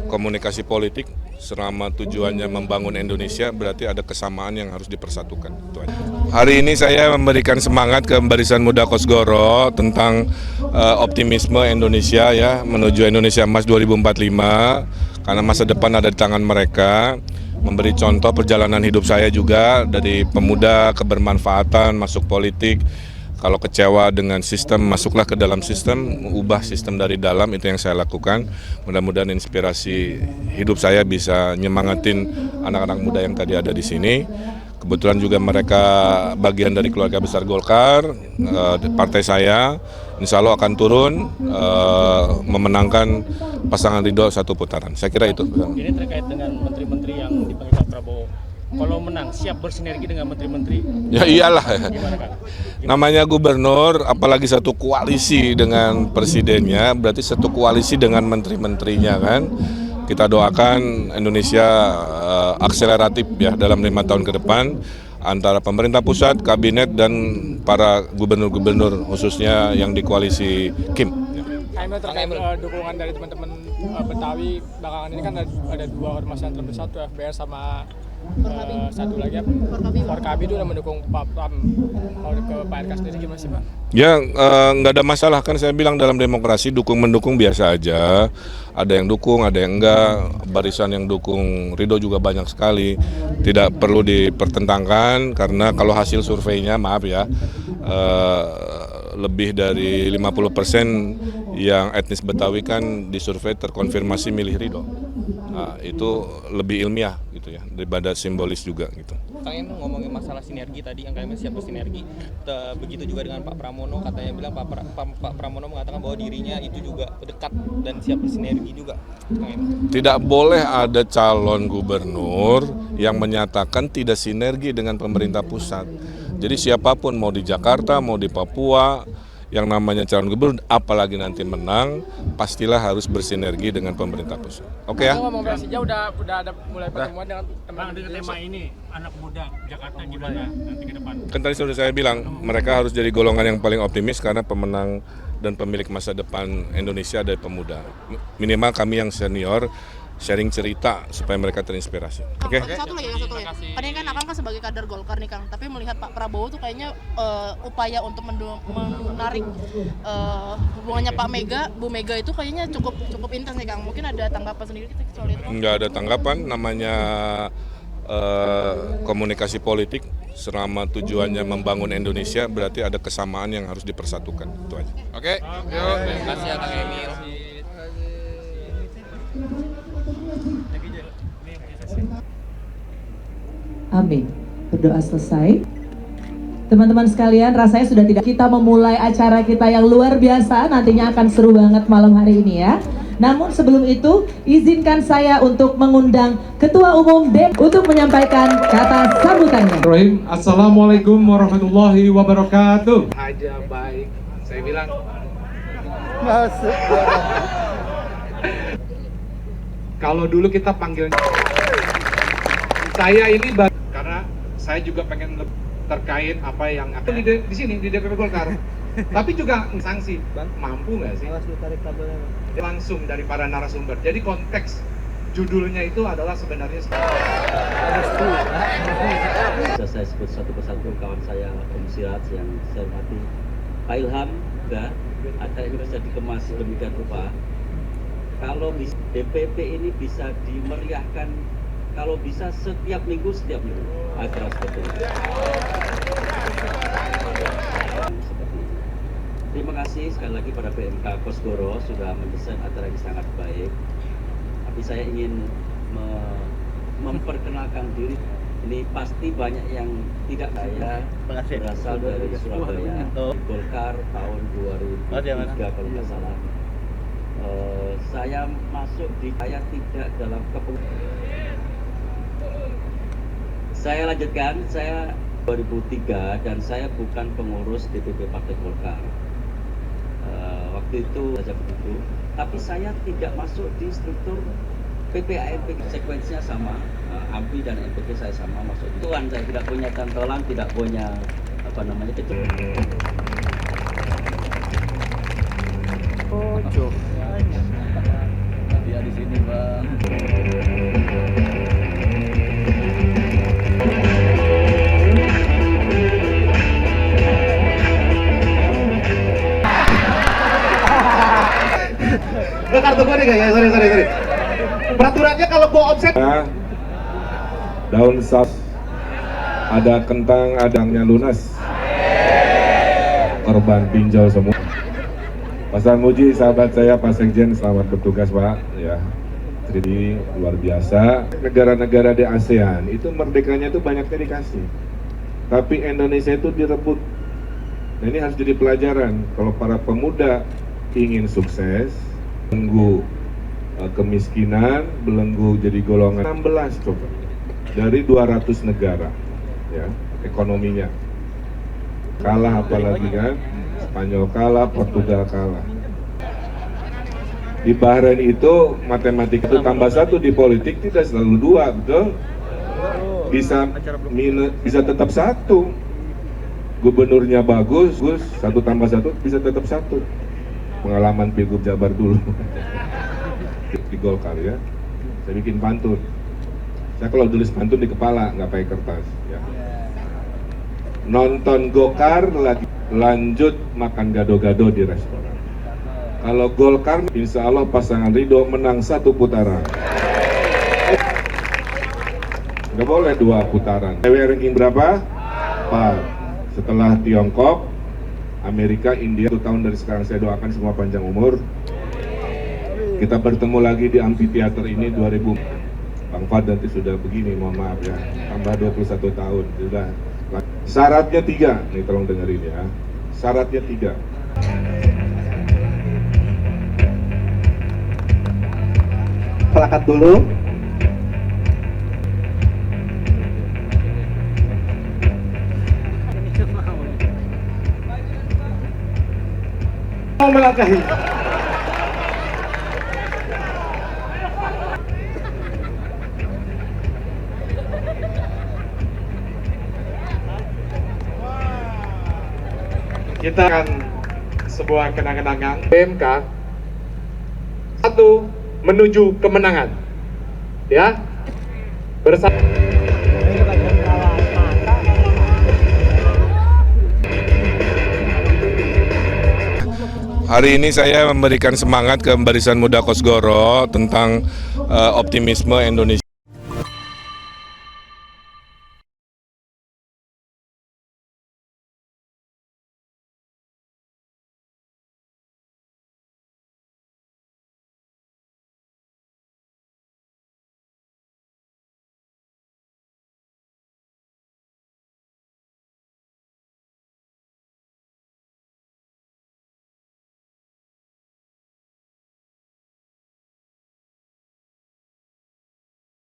komunikasi politik selama tujuannya membangun Indonesia, berarti ada kesamaan yang harus dipersatukan. Itu aja. Hari ini saya memberikan semangat ke Barisan Muda Kosgoro tentang optimisme Indonesia ya menuju Indonesia Emas 2045, karena masa depan ada di tangan mereka. Memberi contoh perjalanan hidup saya juga dari pemuda kebermanfaatan masuk politik. Kalau kecewa dengan sistem, masuklah ke dalam sistem, ubah sistem dari dalam, itu yang saya lakukan. Mudah-mudahan inspirasi hidup saya bisa nyemangatin anak-anak muda yang tadi ada di sini. Kebetulan juga mereka bagian dari keluarga besar Golkar, partai saya, insya Allah akan turun memenangkan pasangan Ridho satu putaran. Saya kira itu. Ini terkait dengan menteri-menteri yang dipanggil Pak Prabowo. Kalau menang, siap bersinergi dengan menteri-menteri? Ya iyalah. Gimana, Kang? Namanya gubernur, apalagi satu koalisi dengan presidennya, berarti satu koalisi dengan menteri-menterinya kan. Kita doakan Indonesia akseleratif ya dalam 5 tahun ke depan antara pemerintah pusat, kabinet, dan para gubernur-gubernur khususnya yang di koalisi Kim. Terkait dukungan dari teman-teman Betawi belakangan ini kan ada dua ormas yang terbesar tuh, FBR sama satu lagi Forkabi itu udah mendukung Pak Pram. Kalau ke Pak RK sendiri gimana sih Pak? Ya nggak ada masalah, kan saya bilang dalam demokrasi dukung-mendukung biasa aja. Ada yang dukung, ada yang enggak. Barisan yang dukung Ridho juga banyak sekali. Tidak perlu dipertentangkan karena kalau hasil surveinya maaf ya lebih dari 50% yang etnis Betawi kan disurvei terkonfirmasi milih Ridho. Nah, itu lebih ilmiah gitu ya daripada simbolis juga gitu. Kang Emil ngomongin masalah sinergi tadi, yang Kang Emil siap bersinergi. Begitu juga dengan Pak Pramono, katanya bilang Pak Pramono mengatakan bahwa dirinya itu juga dekat dan siap bersinergi juga. Kang Emil. Tidak boleh ada calon gubernur yang menyatakan tidak sinergi dengan pemerintah pusat. Jadi siapapun mau di Jakarta, mau di Papua, yang namanya calon gubernur, apalagi nanti menang, pastilah harus bersinergi dengan pemerintah pusat. Oke ya? Ngomong Persija udah ada mulai pertemuan dengan Bang, dengan tema ini, anak muda Jakarta gimana nanti ke depan? Kan tadi sudah saya bilang, mereka harus jadi golongan yang paling optimis karena pemenang dan pemilik masa depan Indonesia dari pemuda. Minimal kami yang senior, sharing cerita supaya mereka terinspirasi. Oke? Satu lagi. Padahal kan Akang kan sebagai kader Golkar nih Kang, tapi melihat Pak Prabowo tuh kayaknya upaya untuk menarik hubungannya Bu Mega itu kayaknya cukup intens nih Kang. Mungkin ada tanggapan sendiri soal itu? Nggak ada tanggapan, namanya komunikasi politik selama tujuannya membangun Indonesia, berarti ada kesamaan yang harus dipersatukan. Itu aja. Oke. Yuk, terima kasih ya Kang Emil. Amin. Berdoa selesai. Teman-teman sekalian, rasanya sudah tidak kita memulai acara kita yang luar biasa. Nantinya akan seru banget malam hari ini ya. Namun sebelum itu, izinkan saya untuk mengundang Ketua Umum DEM untuk menyampaikan kata sambutannya. Assalamualaikum warahmatullahi wabarakatuh. Aja baik, saya bilang. Masuk. Kalau dulu kita panggil saya ini karena saya juga pengen terkait apa yang akan di sini di DPP Golkar. Tapi juga sanksi, mampu nggak sih? Langsung dari para narasumber. Jadi konteks judulnya itu adalah sebenarnya bisa saya sebut satu persatu kawan saya Komisirat yang saya hormati, Pak Ilham juga acara ini bisa dikemas sedemikian rupa. Kalau DPP ini bisa dimeriahkan, kalau bisa setiap minggu acara seperti ini. Terima kasih sekali lagi pada PMK Kosgoro sudah mendesain acara yang sangat baik. Tapi saya ingin memperkenalkan diri. Ini pasti banyak yang tidak saya berasal dari Surabaya, Golkar tahun 2003 kalau nggak salah. Saya masuk saya tidak dalam kepengurusan. Saya lanjutkan, saya 2003 dan saya bukan pengurus DPP Partai Golkar. Waktu itu saja begitu, tapi saya tidak masuk di struktur PPANP, sekuensinya sama, AMPI dan NPP saya sama masuk. Tuan saya tidak punya cantolan, tidak punya ketua. sorry guys, sorry. Peraturannya kalau go offset. Daun saus, ada kentang, adangnya lunas. Korban pinjol semua. Pak Sarmuji, sahabat saya, Pak Sekjen, selamat bertugas Pak. Ya, jadi luar biasa. Negara-negara di ASEAN itu merdekanya itu banyaknya dikasih, tapi Indonesia itu direbut. Nah, ini harus jadi pelajaran. Kalau para pemuda ingin sukses, belenggu kemiskinan, belenggu jadi golongan 16 coba dari 200 negara, ya ekonominya kalah, apalagi kan Spanyol kalah, Portugal kalah. Di Bahrain itu matematika itu tambah 1 di politik tidak selalu 2, betul? Bisa tetap 1. Gubernurnya bagus, 1 tambah 1 bisa tetap 1. Pengalaman Pilgub Jabar dulu di Golkar ya. Saya bikin pantun. Saya kalau tulis pantun di kepala, nggak pakai kertas. Ya. Nonton Golkar lagi, lanjut makan gado-gado di restoran. Kalau Golkar, insya Allah pasangan Ridho menang 1 putaran. Nggak boleh 2 putaran. Ranking berapa? 4. Setelah Tiongkok, Amerika, India. 1 tahun dari sekarang saya doakan semua panjang umur. Kita bertemu lagi di amphitheater ini 2000. Bang Fad nanti sudah begini, mohon maaf ya. Tambah 21 tahun. Sudah. Syaratnya 3, nih tolong dengerin ya. Syaratnya 3. Plakat dulu. Mau melangkahi. Kita akan sebuah kenang-kenangan PMK 1 menuju kemenangan, ya bersama. Hari ini saya memberikan semangat ke Barisan Muda Kosgoro tentang optimisme Indonesia.